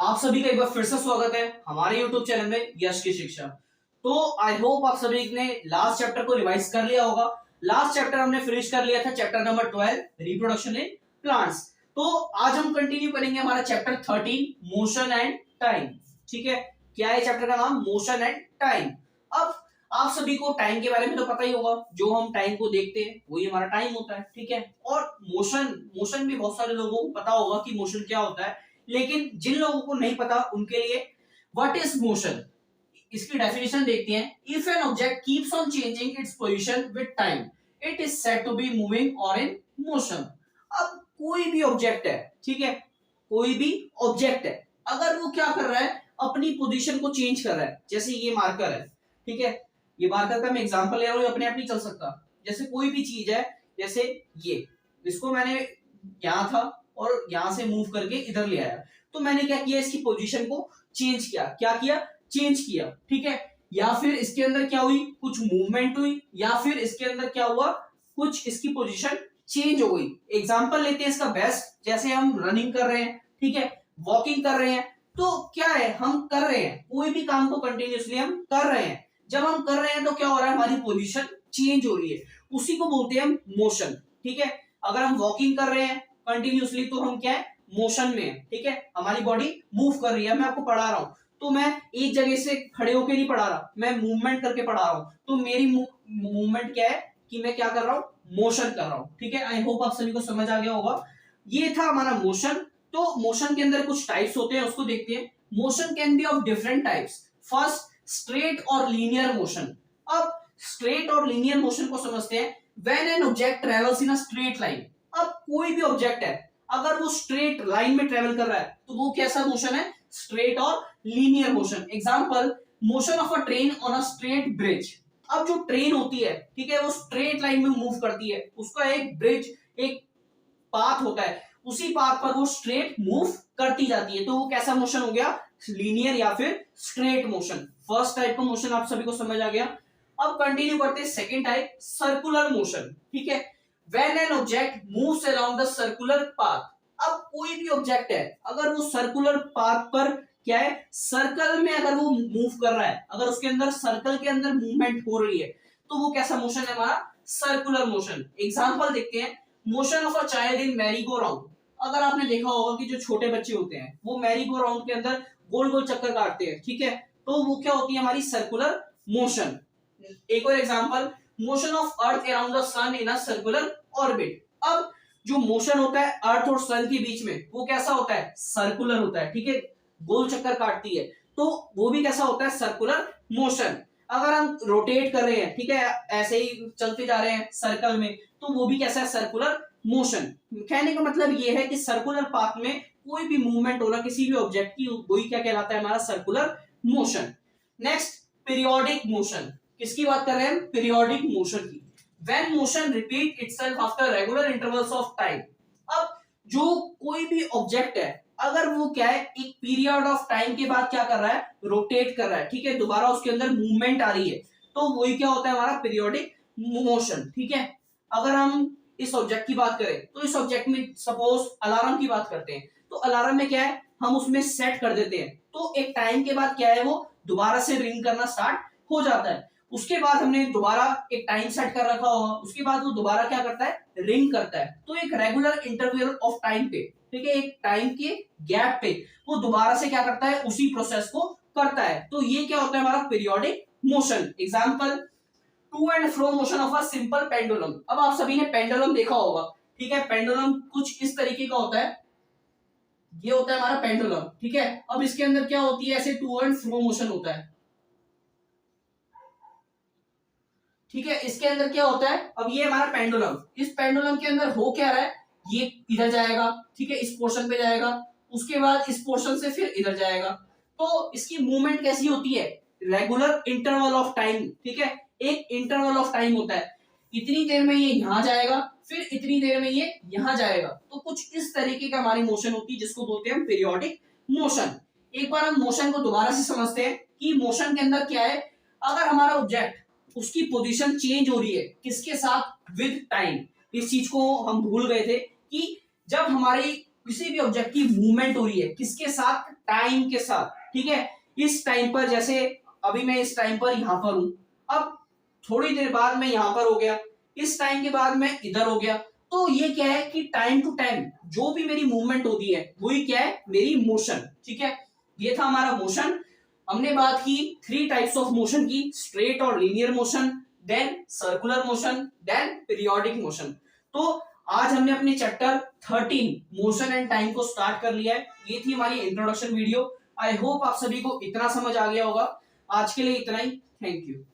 आप सभी का एक बार फिर से स्वागत है हमारे YouTube चैनल में यश की शिक्षा। तो आई होप आप सभी ने लास्ट चैप्टर को रिवाइज कर लिया होगा। लास्ट चैप्टर हमने फिनिश कर लिया था, chapter number 12 reproduction in plants. तो आज हम कंटिन्यू करेंगे हमारा चैप्टर 13 मोशन एंड टाइम। ठीक है, क्या है चैप्टर का नाम? Motion and time. अब आप सभी को टाइम के बारे में तो पता ही होगा, जो हम टाइम को देखते हैं वही हमारा टाइम होता है। ठीक है, और मोशन मोशन भी बहुत सारे लोगों को पता होगा कि मोशन क्या होता है, लेकिन जिन लोगों को नहीं पता उनके लिए व्हाट इज मोशन, इसकी डेफिनेशन देखते हैं। If an object keeps on changing its position with time it is said to be moving और इन मोशन। अब कोई भी ऑब्जेक्ट है, ठीक है, कोई भी ऑब्जेक्ट है, अगर वो क्या कर रहा है, अपनी पोजीशन को चेंज कर रहा है। जैसे ये मार्कर है, ठीक है, ये मार्कर का मैं एग्जांपल ले रहा हूं, अपने आप नहीं चल सकता। जैसे कोई भी चीज है, जैसे ये, इसको मैंने यहां था और यहां से मूव करके इधर ले आया, तो मैंने क्या किया, इसकी पोजीशन को चेंज किया। क्या किया? चेंज किया। ठीक है, या फिर इसके अंदर क्या हुई, कुछ मूवमेंट हुई, या फिर इसके अंदर क्या हुआ, कुछ इसकी पोजीशन चेंज हो गई। एग्जांपल लेते हैं इसका बेस्ट, जैसे हम रनिंग कर रहे हैं, ठीक है, वॉकिंग कर रहे हैं, तो क्या है, हम कर रहे हैं कोई भी काम को कंटिन्यूअसली हम कर रहे हैं। जब हम कर रहे हैं तो क्या हो रहा है, हमारी पोजीशन चेंज हो रही है, उसी को बोलते हैं हम मोशन। ठीक है, अगर हम वॉकिंग कर रहे हैं कंटिन्यूअसली तो हम क्या है, मोशन में है। ठीक है, हमारी बॉडी मूव कर रही है। मैं आपको पढ़ा रहा हूं तो मैं एक जगह से खड़े होकर नहीं पढ़ा रहा, मैं मूवमेंट करके पढ़ा रहा हूं, तो मेरी मूवमेंट क्या है कि मैं क्या कर रहा हूं, मोशन कर रहा हूं। ठीक है, आई होप आप सभी को समझ आ गया होगा। ये था हमारा मोशन। तो मोशन के अंदर कुछ टाइप्स होते हैं, उसको देखते हैं। Motion can be of different types. First, straight और लीनियर मोशन। अब स्ट्रेट और लीनियर मोशन को समझते हैं। When an object travels in a straight line. अब कोई भी ऑब्जेक्ट है, अगर वो स्ट्रेट लाइन में ट्रेवल कर रहा है तो वो कैसा मोशन है, स्ट्रेट और linear motion. Example, motion of a train on a straight bridge. अब जो ट्रेन होती है, ठीक है, वो स्ट्रेट लाइन में मूव करती है, उसका एक ब्रिज, एक पाथ होता है, उसी पाथ पर वो स्ट्रेट मूव करती जाती है, तो वो कैसा मोशन हो गया, लीनियर या फिर स्ट्रेट मोशन। फर्स्ट टाइप का मोशन आप सभी को समझ आ गया। अब कंटिन्यू करते हैं सेकंड टाइप, सर्कुलर मोशन। ठीक है, when an object moves around the circular path. अब कोई भी ऑब्जेक्ट है, अगर वो सर्कुलर पाथ पर क्या है, सर्कल में अगर वो मूव कर रहा है, अगर उसके अंदर सर्कल के अंदर मूवमेंट हो रही है, तो वो कैसा मोशन है हमारा, सर्कुलर मोशन। एग्जांपल देखते हैं, motion of a child in merry go round. अगर आपने देखा होगा कि जो छोटे बच्चे होते हैं वो मैरी गो राउंड के अंदर गोल गोल चक्कर काटते हैं, ठीक है, तो वो क्या होती है, हमारी सर्कुलर मोशन। एक और example, motion of Earth around the sun in a circular orbit. अब जो मोशन होता है अर्थ और सन के बीच में, वो कैसा होता है, सर्कुलर होता है। ठीक है, गोल चक्कर काटती है, तो वो भी कैसा होता है, सर्कुलर मोशन। अगर हम रोटेट कर रहे हैं, ठीक है, ऐसे ही चलते जा रहे हैं सर्कल में, तो वो भी कैसा है, सर्कुलर मोशन। कहने का मतलब ये है कि सर्कुलर पाथ में कोई भी मूवमेंट हो रहा किसी भी ऑब्जेक्ट की, वही क्या कहलाता है, हमारा circular motion. Next, periodic motion. किसकी बात कर रहे हैं हम, पीरियोडिक मोशन की। When motion repeat itself after regular intervals of time. अब जो कोई भी ऑब्जेक्ट है, अगर वो क्या है, एक पीरियड ऑफ टाइम के बाद क्या कर रहा है, रोटेट कर रहा है, ठीक है, दोबारा उसके अंदर मूवमेंट आ रही है, तो वही क्या होता है, हमारा पीरियोडिक मोशन। ठीक है, अगर हम इस ऑब्जेक्ट की बात करें तो इस ऑब्जेक्ट में सपोज अलार्म की बात करते हैं, तो अलार्म में क्या है, हम उसमें सेट कर देते हैं, तो एक टाइम के बाद क्या है, वो दोबारा से रिंग करना स्टार्ट हो जाता है। उसके बाद हमने दोबारा एक टाइम सेट कर रखा होगा, उसके बाद वो दोबारा क्या करता है, रिंग करता है। तो एक रेगुलर इंटरवल ऑफ टाइम पे, ठीक है, एक टाइम के गैप पे वो दोबारा से क्या करता है, उसी प्रोसेस को करता है। तो ये क्या होता है, हमारा periodic motion. Example, to and fro motion of a simple pendulum. अब आप सभी ने पेंडुलम देखा होगा, ठीक है, पेंडुलम कुछ इस तरीके का होता है, ये होता है हमारा पेंडुलम। ठीक है, अब इसके अंदर क्या होती है, ऐसे टू एंड फ्रो मोशन होता है। ठीक है, इसके अंदर क्या होता है, अब ये हमारा पेंडुलम, इस पेंडुलम के अंदर हो क्या रहा है, ये इधर जाएगा, ठीक है, इस पोर्शन पे जाएगा, उसके बाद इस पोर्शन से फिर इधर जाएगा। तो इसकी मूवमेंट कैसी होती है, रेगुलर इंटरवल ऑफ टाइम। ठीक है, एक इंटरवल ऑफ टाइम होता है, इतनी देर में ये यहाँ जाएगा, फिर इतनी देर में ये यहाँ जाएगा। तो कुछ इस तरीके का हमारी मोशन होती है, जिसको बोलते हैं पीरियोडिक मोशन। एक बार हम मोशन को दोबारा से समझते हैं कि मोशन के अंदर क्या है। अगर हमारा ऑब्जेक्ट, उसकी पोजीशन चेंज हो रही है, किसके साथ, विद टाइम। इस चीज को हम भूल गए थे कि जब हमारी किसी भी ऑब्जेक्ट की मूवमेंट हो रही है किसके साथ, टाइम के साथ, ठीक है। इस टाइम पर जैसे अभी मैं इस टाइम पर यहां पर हूं, अब थोड़ी देर बाद मैं यहां पर हो गया, इस टाइम के बाद मैं इधर हो गया, तो ये क्या है कि टाइम टू टाइम जो भी मेरी मूवमेंट होती है वही क्या है, मेरी मोशन, ठीक है। ये था हमारा मोशन। हमने बात की थ्री टाइप्स ऑफ मोशन की, स्ट्रेट और linear motion, then circular motion, then periodic motion. तो आज हमने अपने चैप्टर 13 मोशन एंड टाइम को स्टार्ट कर लिया है। ये थी हमारी इंट्रोडक्शन वीडियो। आई होप आप सभी को इतना समझ आ गया होगा। आज के लिए इतना ही। Thank you.